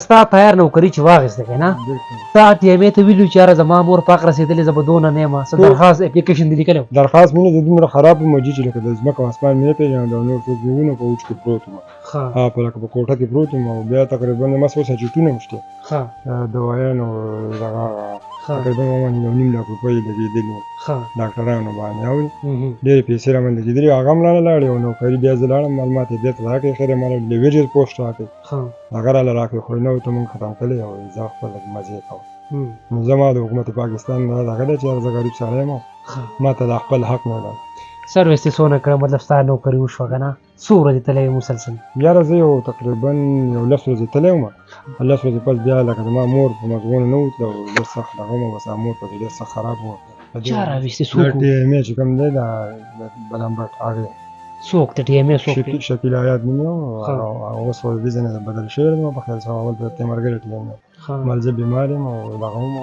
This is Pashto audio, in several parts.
ستا تیار نوکري چې واخیسته که نه تا ټیمې ته ویلو چې یاره زما مور پاک رسېدلې زه به دونه نه یم څه درخواست اپلیکیشن دې لیکلی و درخواست مې نه د دومره خراب موجي چې لکه د ځمکه او اسمان مې نه پېژنم او نور ټول ځایونه په اوج کې پروت وم په لکه په کوټه کې پروت وم او بیا تقریبا ما څو سجیټونه هم شته دوايانو دغه تقریبا ما 1.5 لک روپۍ لګېدلي وو ډاکټرانو باندې او ډېرې پیسې رامن لګېدلې هغه هم رانه لاړې او نوکري بیا زه لاړم معلومات یې بېرته راکړې خیر یې ماله لیویجر پوسټ راکړې هغه راله راکړې خو نه ورته مونږ ختم کړی او زه خپله مزې کوم نو زما د حکومت پاکستان نه دغه دی چې زه غریب سړی یم ما ته دا خپل حق نه ده سروس دې څونه کړه مطلب ستا نوکري وشوه که نه څو ورځې تللی یې مسلسل یاره زه یو تقریبا 10 ورځې تللی وم 10 ورځې پس بیا لکه زما مور په مزغونه نه وتله او ډېر سخت دغه وم بس مور پسې ډېر سخت خراب وه چا راویستې څوک ټي ایم ای چې کوم دی د بلمبټ هغې څوک د ټي ایم ای څوک دی شکیل حیات نوم یې او اوس خو بزنس بدل شوی دی په خیال سره اول په تیمرګل ټي ایم ای مال زه بیمار یم او دغه هم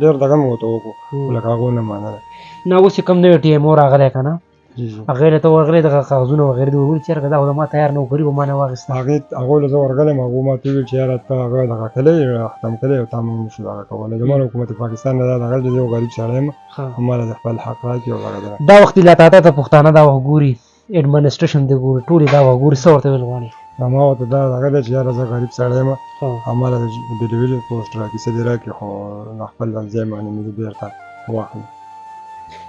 ډېر دغه مې ورته وکړو لکه هغو نه منله نه اوس چې کوم نوی ټي ایم او راغلی که نه هغې ته ورغلی دغه کاغذونه وغیرې دې ورغلي چې یاره دا خو زما تیار نوکري به ما نه واخېسته هغو له زه ورغلی یم هغو ما ته وویل چې یاره ته هغه دغه کلی ختم کړی او تا موږ نشو دغه کولی زما د حکومت پاکستان نه دا دغه دی زه یو غریب سړی یم ما له خپل حق راکړي او دغه دا وخت لا تا ته پښتانه دا وخت ګوري ایډمنسټریشن دې ګوري ټولې دا وخت ګوري څه ورته ویل غواړي ما ورته دا دغه دی چې یاره زه غریب سړی یم او ما له د ډیلیوري پوسټ راکړي څه دې راکړي خو خپل ځای باندې مې بېرته واخلي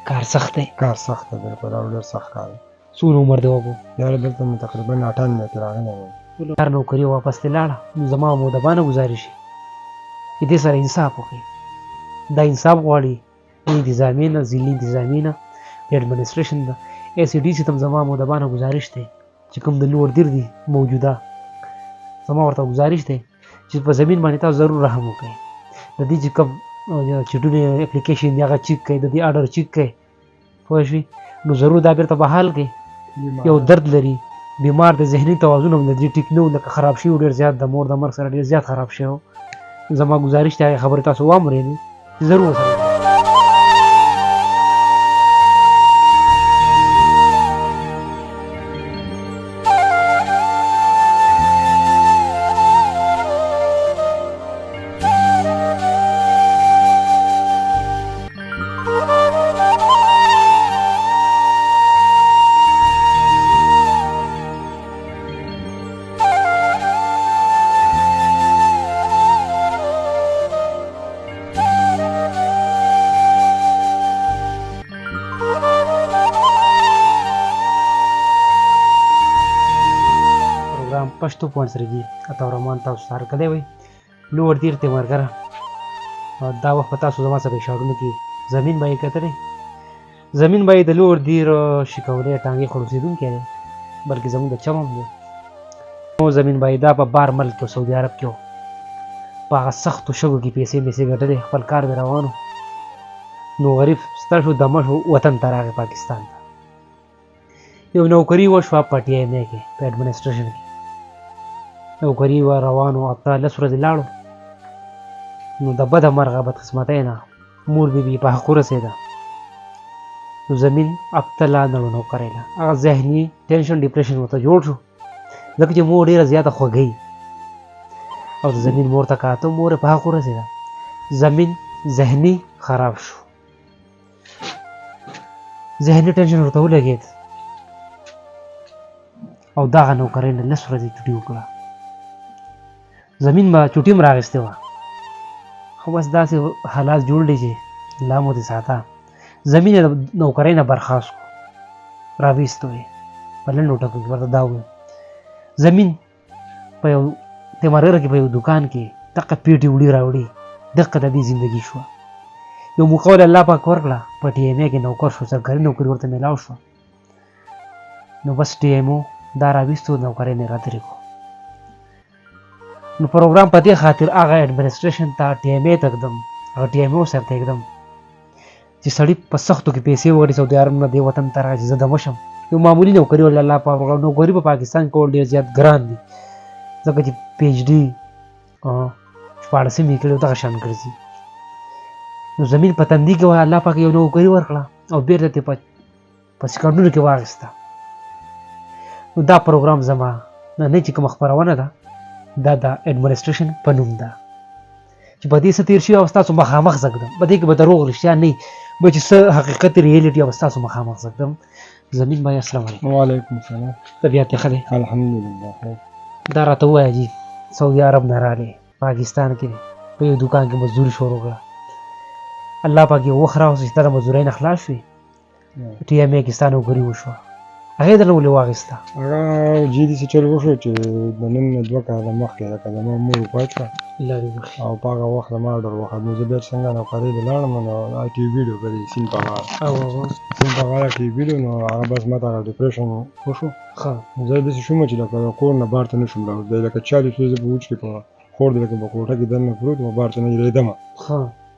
کار سخت دی کار سخت دی بالکل او ډېر سخت کار دی څومره عمر دی وګو یاره دلته مې تقریبا 98 کې راغلی یم کار نوکري واپس دې لاړه نو زما مودبانه ګزارش چې دې سره انصاف وکړي دا انصاف غواړي انتظامي نه ضلعي انتظامي نه ایډمنسټریشن ده ای سی ډي سي ته زما مودبانه ګزارش دی چې کوم د لوړ دیر دي موجوده زما ورته ګزارش دی چې په زمین باندې تاسو ضرور رحم وکړئ د دې چې کوم چټونه اپلیکیشن دی هغه چیک کړئ د دې آرډر چیک کړئ پوه شوې نو ضرور دا بیرته بحال کړئ یو درد لري بیمار د ذهني توازن هم د دې ټیک نه و لکه خراب شوي ډېر زیات د مور د مرګ سره ډېر زیات خراب شوی زما ګزارش دی هغې خبرې تاسو واورئ ضرور ورسره پښتو پوینټ سره دي اته ورمان تاسو سره کلی وي لوړ دیر ته مرګره دا وخت په تاسو زما سره اشارونه کې زمین به یې کتلې زمین به یې د لوړ دیر شکولې ټانګې خلاصېدونکی دی بلکې زموږ د چم هم دی نو زمین به یې دا په بار ملک په سعودي عرب کې و په هغه سختو شګو کې پیسې میسې ګټلې خپل کار مې روان و نو غریب ستړ شو دمه شو وطن ته راغی پاکستان ته یو نوکري وشوه په ټي ایم ای کې په ایډمنسټریشن کې نوکري وه روان و هفته 10 ورځې لاړو نو د بده مرغه بدقسمتۍ نه مور بي په حق ورسېده نو زمین هفته لا نړو نوکری له هغه ذهني ټینشن ډپریشن ورته جوړ شو ځکه چې مور ډېره زیاته خوږی او د زمین مور ته کاته مور یې په حق ورسېده زمین ذهني خراب شو ذهني ټینشن ورته ولګېد او دغه نوکرۍ نه 10 ورځې چوټي وکړه زمین به چوټي هم راغېستې وه خو بس داسې حالات جوړ دی چې الله مو دې ساته زمین یې د نوکرۍ نه برخاست کړو راویستو یې په لنډو ټکو کې ورته دا وویل زمین په یو تیمارګره کې په یو دوکان کې دقه پیټې وړي راوړي دقه د دې زندګي شوه یو موقع ولې الله پاک ورکړه په ټي ایم ای کې نوکر شو سرکاري نوکري ورته میلاو شوه نو بس ټي ایم او دا راویستو نوکرۍ نه راترې کړو نو پروګرام په دې خاطر هغه ایډمنسټریشن ته ټي ایم ای ته اقدم هغه ټي ایم او سره ته اقدم چې سړي په سختو کې پیسې وغواړي سعودي عرب نه دې وطن ته راغی چې زه دمه شم یو معمولي نوکري ولې الله پاک ورکړه نوکري په پاکستان کې ډېر زیات ګران دي ځکه چې پی ایچ ډي شپاړسم یې کړی دغه شان ګرځي نو زمین په تندي کې الله پاک یو نوکري ورکړه او بېرته ترې په سکندونو کې واخېسته نو دا پروګرام زما نه چې کومه خپرونه ده دا د اډمنسټریشن په نوم ده چې په دې څه تېر شوي او ستاسو مخامخ زږدم په دې کې به دروغ رښتیا نه وي به چې څه حقیقت ریالټي او ستاسو مخامخ زږدم زمین بھائی السلام علیکم. وعلیکم السلام. طبیعت یې ښه دی؟ الحمدلله خیر. دا راته ووایه جي سعودي عرب نه راغلی پاکستان کې دی په یو دوکان کې مزدوري شروع کړه الله پاک یو وخت راوسته چې ته د مزدورۍ نه خلاص شوې ټي ایم اې کې ستا نوکري وشوه هغې درنه ولې واخېسته؟ هغه جدي څه چل وشو چې د نن نه 2 کاله مخکې لکه زما مور وفات شوه الله دې وبخښي. او په هغه وخت زما ډېر وخت نو زه بیا چې څنګه نوکرۍ ته لاړم نو ټي ویډیو په دې سیند په غاړه سیند په غاړه ټي ویډیو نو هغه بس ماته هغه ډپریشن وشو. زه داسې شوم چې لکه د کور نه بهر ته نه شم راوتلی لکه چا چې زه په وچ کې په خور دی لکه په کوټه کې دننه پروت وم بهر ته نه هېرېدمه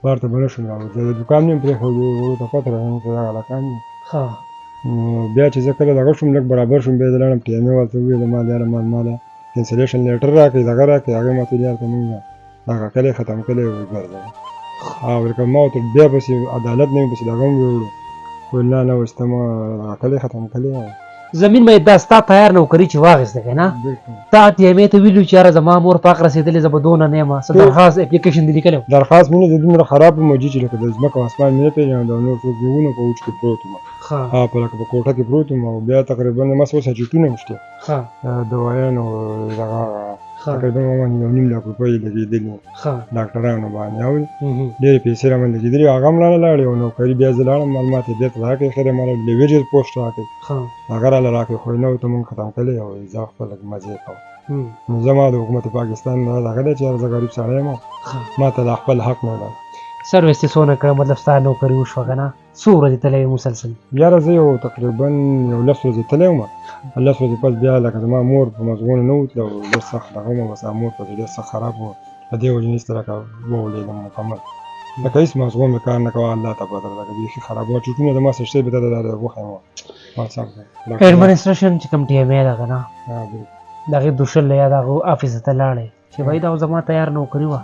بهر ته به نه شم راوتلی د دوکان مې هم پرېښودی ورور ته پته راغله چې دا هلکان دي نو بیا چې زه کله دغه شوم لږ برابر شوم بیا زه لاړم ټي ایم اې والته وویل ما یاره ماله کینسلیشن لیټر راکړئ دغه راکړئ هغې ما ته ویل یاره ته مونږ دغه کلی ختم کلی وګرځوه او لکه ما ورته بیا پسې عدالت نه وي پسې دغه هم ویوړو ویل نه نه وایي ته ما دغه کلی ختم کلی زمین مې دا ستا تیار نوکري چې واخېسته که نه تا ټي ایم اې ته ویلو چې یاره زما مور پاک رسېدلې زه به دونه نه یم څه درخواست اپلیکیشن دې لیکلی درخواست مې نه زه دومره خراب وم چې لکه د ځمکه او اسمان مې نه پېژنم او نور څوک مې ونه په وچ کې پروت وم په لکه په کوټه کې پروت وم او بیا تقریبا ما څه سجیټونه هم شته دوايانو دغه تقریبا ما 1.5 لک روپۍ لګېدلي ډاکټرانو باندې او ډېرې پیسې رامن لګېدلي هغه هم رانه لاړې او نوکري بیا زه لاړم معلومات یې بېرته راکړې خیر یې ماله لیویجر پوسټ راکړې هغه راله راکړې خو یې نه ورته مونږ ختم کړی او زه خپل لږ مزې کوم نو زما د حکومت پاکستان نه دغه دی چې یاره زه غریب سړی یم ما ته دا خپل حق نه ده سروس دې څونه کړه مطلب ستا نوکري وشوه که نه څو ورځې تللی وې مسلسل؟ یاره زه یو تقریبا 10 ورځې تللی وم 10 ورځې پس بیا لکه زما مور په مزغونه نه وتله او ډېر سخت دغه وم بس مور پسې ډېر سخت خراب وم په دې وجې هېڅ لکه وولېدم مکمل لکه هېڅ مزغو مې کار نه کوه الله ته پته ده لکه بیخي خراب وه چوټونه د ما څه شته به ته د وښیم ما سخت اډمنسټریشن چې کوم ټي ایم اې ده که نه د هغې دوشل یا د هغه آفس ته لاړې چې بھائی دا زما تیار نوکري وه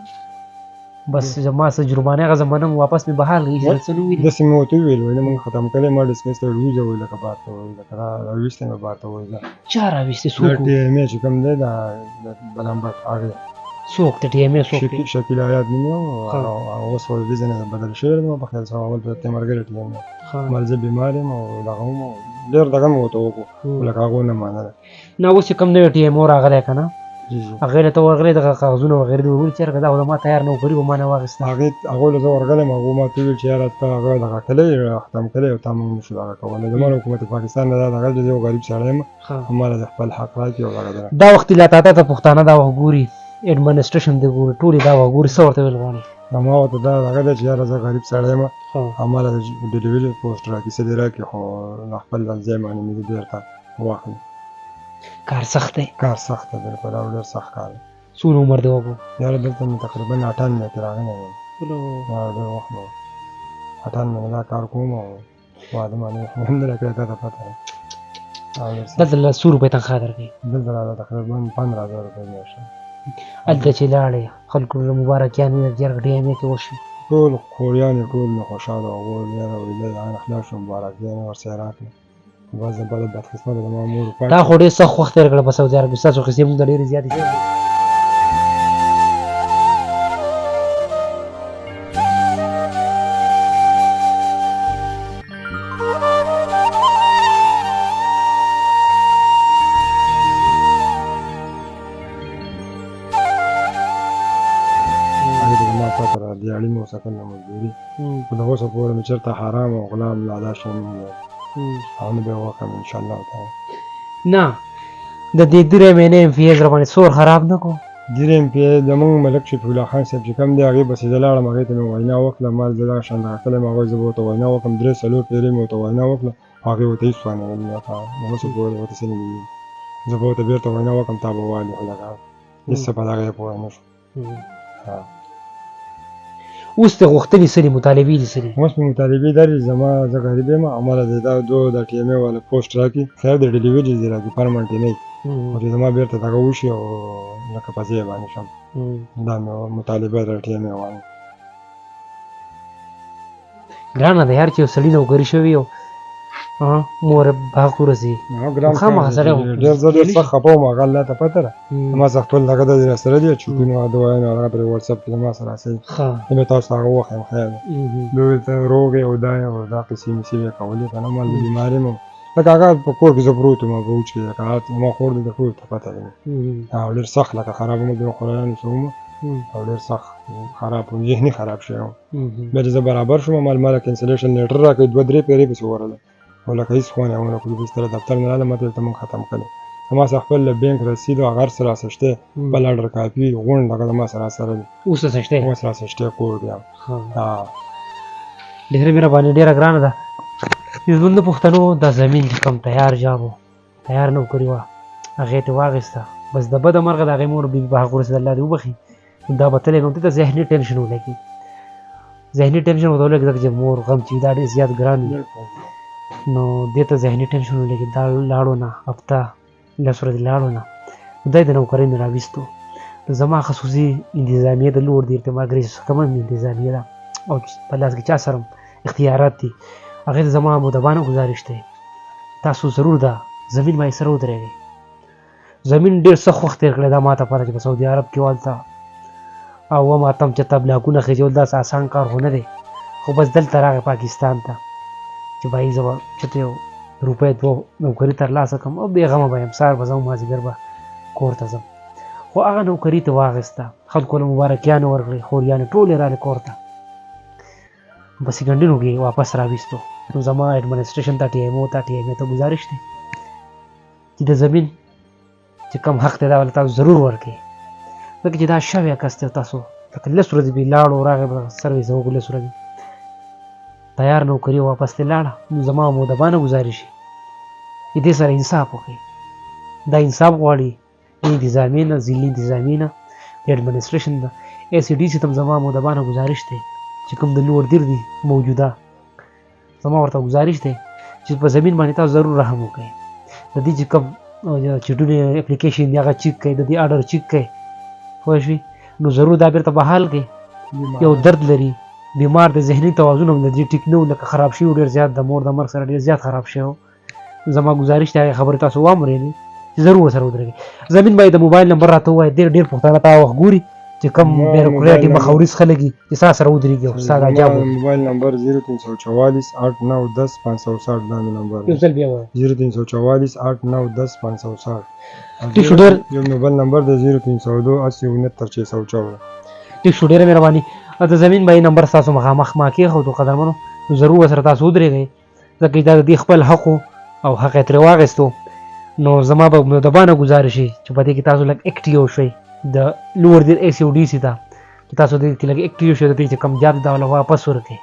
بس زما څه جرمانه هغه زمانه مې واپس مې بحال کړي څه نه ویلي داسې مې ورته وویل وایي نه مونږ ختم کړی ما ډسمس ته وروځه وایي لکه بار ته وایي لکه راویستی مې بار ته وایي چا راویستې دا ټي ایم اې چې کوم دی دا بلمبټ هغې څوک د ټي ایم اې څوک دی؟ شکیل آیات نوم یې و اوس خو د دې ځای نه بدل شوی دی په خیال سره اول په تیمرګرې ټي ایم اې مال زه بیمار یم او دغه هم ډېر دغه مې ورته وکړو لکه هغو نه منله نه اوس چې کوم نوی ټي ایم او راغلی که نه هغې له ته ورغلی دغه کاغذونه وغیرې دې ورولي چې یاره دا خو زما تیار نوکري به ما نه واخېسته هغو له زه ورغلم هغو ما ته وویل چې یاره ته هغه دغه کلی ختم کلی او تا مونږ نشو دغه کولی زما د حکومت پاکستان نه دا دغه چې زه یو غریب سړی یم هماله د خپل حق راکړي او دغه دا وخت لا تا ته پښتانه دا وخت ګوري اډمنسټریشن دې ګوري ټولې دا وخت ګوري څه ورته ویل غواړي؟ ما ورته دا دغه دی چې یاره زه غریب سړی یم هماله د ډیلیوري پوسټ راکړي څه دې راکړي خو خپل ځای باندې مې بېرته واخلي کار سخت دی کار سخت دی بالکل او ډېر سخت کار دی څونه عمر دی وګو؟ یاره دلته مې تقریبا 98 کې راغلی یم ډېر وخت مې 98 دا کار کوم او واده باندې الحمدلله کړی تا ته پته ده دلته 100 روپۍ تنخوا درکوي دلته راته تقریبا 15,000 روپۍ میاشت هلته چې لاړې خلکو له مبارکیانې درته یاره ټي ایم اې کې وشوې ټول خوریان یې ټول مې خوشحاله وو ویل یاره ویله هغه خلاص شو مبارکیانې ورسره راکړې بس د بله بدقسمته زما مور تا خو ډېر سخت وخت تېر کړه په سعودي عرب کې ستاسو قصې مونږ ته ډېرې زیاتې شوې دیاړي مې وسکل نه مزدوري خو د اوسه پورې مې چېرته حرام او غلام لا دا شی نه ویل او نه به یې وکړم انشاءالله تعالی نه د دې درې مهینې ایم پي ایز راباندې سور خراب نه کړو درې ایم پي ایز زمونږ ملک شفیع الله خان صاحب چې کوم دی هغې پسې زه لاړم هغې ته مې وینا وکړه ما زه دغه شان دغه کلی م هغوی زه به ورته وینا وکړم 3-4 پېرې مې ورته وینا وکړه هغې ورته هېڅ ونه ویل نو اوسه پورې ورته څه نه دي ویلي زه به ورته بېرته وینا وکړم تا به والي خو لکه هېڅ څه په دغه یې پوه نه شو اوس ته غوښتنې څه دي مطالبې دي څه دي؟ اوس مې مطالبې دا دي زما زه غریب یم هماله دا د ټي ایم اې والا پوسټ راکړي خیر د ډیلیوري دې راکړي پرمنټ نه وي او چې زما بېرته دغه وشي او لکه په ځای باندې شم دا مې مطالبه د ټي ایم اې والا ګرانه ده یار چې یو سړي نوکري شوي او مور باغ ورسي ګران خامخا سړی و. ډېر زه ډېر سخت خفه وم هغه الله ته پته ده ما سره خپل دغه د راسره دي چوکونه دوايانې هغه پرې واتساپ کې ما سره راځي مې تاسو ته هغه وښیم خیر دوی ته روغ یې او دا قیسې مې یې کولې که نه مال د بیمارۍ مو لکه هغه په کور کې زه پروت وم په اوج کې لکه ما خور دی د ټولو ته پته ده او ډېر سخت لکه خراب مو د خوراکانو څه وم او ډېر سخت خراب وم ذهني خراب شوی وم بیا چې زه برابر شوم مال کینسلیشن لیټر راکړی 2-3 پیرې پسې ورغله او لکه هېڅ خوند یې ونه کړو بستره دفتر نه راغله ماته ورته مونږ ختم کړی ما سره خپل بینک رسید او هغه هر څه راسره شته بل اډر کاپي غونډ هغه ما سره سره دي اوس شته اوس راسره شته کور بیا ډېره مهرباني ډېره ګرانه ده زموږ د پښتنو د زمین چې کوم تیار جاب و تیار نوکري وه هغې ته واخېسته بس د بده مرغه د هغې مور بیبي په حق ورسېد الله دې وبخي دا به تللی نو دې ته ذهني ټینشن ولګي ذهني ټینشن ورته ولګي ځکه چې مور غم چې دا ډېر زیات ګران وي نو دې ته ذهني ټینشن ولګي دا لاړو نه هفته 10 ورځې لاړو نه خدای د نوکرۍ مې راویستو زما خصوصي انتظامیه د لوړ د ارتماګرې کمه مې انتظامیه ده او په لاس کې چا سره اختیارات دي هغې ته زما مدبانه ګزارش دی تاسو ضرور ده زمین باندې سره ودرېږئ زمین ډېر سخت وخت تېر کړی دا ما ته پته چې په سعودي عرب کې والته او ما ته هم چېرته بلاکونه خېجول داسې اسان کار خو نه دی خو بس دلته راغی پاکستان ته چې بهي زه به چېرته یو روپۍ 2 نوکري ترلاسه کړم او بېغمه به یم سهار به ځم مازدیګر به کور ته ځم خو هغه نوکري ته واخېسته خلکو له مبارکیانې ورکړې خوریانې ټولې رالې کور ته په سیکنډونو کې واپس راویستو نو زما ایډمنسټریشن ته ټي ایم او ته ګزارش دی چې د زمین چې کم حق دی دا ولې تاسو ضرور ورکړئ ځکه چې دا شوی کس دی تاسو لکه 10 ورځې به لاړو راغی به سرویس وکړو 10 ورځې تیار نوکري واپس ته لاړه نو زما مودبانه ګزارش چې دې سره انصاف وکړئ دا انصاف غواړي انتظامیې نه ضلعي انتظامیې نه د ایډمنسټریشن نه ای سی ډي سي ته هم زما مودبانه ګزارش دی چې کوم د لوړ دیر دي موجوده زما ورته ګزارش دی چې په زمین باندې تاسو ضرور رحم وکړئ د دې چې کوم چټونه اپلیکیشن دی هغه چیک کړئ د دې اډر چیک کړئ پوه شوې نو ضرور دا بیرته بحال کړئ یو درد لري بیمار د ذهني توازن هم د دې ټیک نه و لکه خراب شوي ډېر زیات د مور د مرګ سره ډېر زیات خراب شوی زما ګزارش دی هغې خبرې تاسو واورېدې چې ضرور ورسره ودرېږئ زمین باندې د موبایل نمبر راته ووایه ډېر پښتانه ته وخت ګوري چې کوم بیروکریټي مخاورس خلک دي چې ستا سره ودرېږي او ستا دا جواب موبایل نمبر 0344 8 9 10 560 دا مې نمبر یو ځل بیا ووایه 0344 8 9 10 560 ټیک شو ډېر یو موبایل نمبر دی 0302 80 69 614 ټیک شو ډېره مهرباني د زمین باندې نمبر ستاسو مخامخ ما کېښودو قدرمنو ضرور ورسره تاسو ودرېږئ ځکه چې دا د دې خپل حق او حق یې ترې واخیستو نو زما به مدبانه ګزارش وي چې په دې کې تاسو لږ اکټیو شئ د لوړ دیر ای سی او ډي سي ته چې تاسو دې کې لږ اکټیو شئ د دې چې کوم جاب دی دا له واپس ورکړئ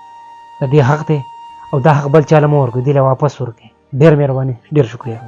د دې حق دی او دا حق بل چا له مه ورکړئ دې له واپس ورکړئ ډېر مهرباني ډېر شکریه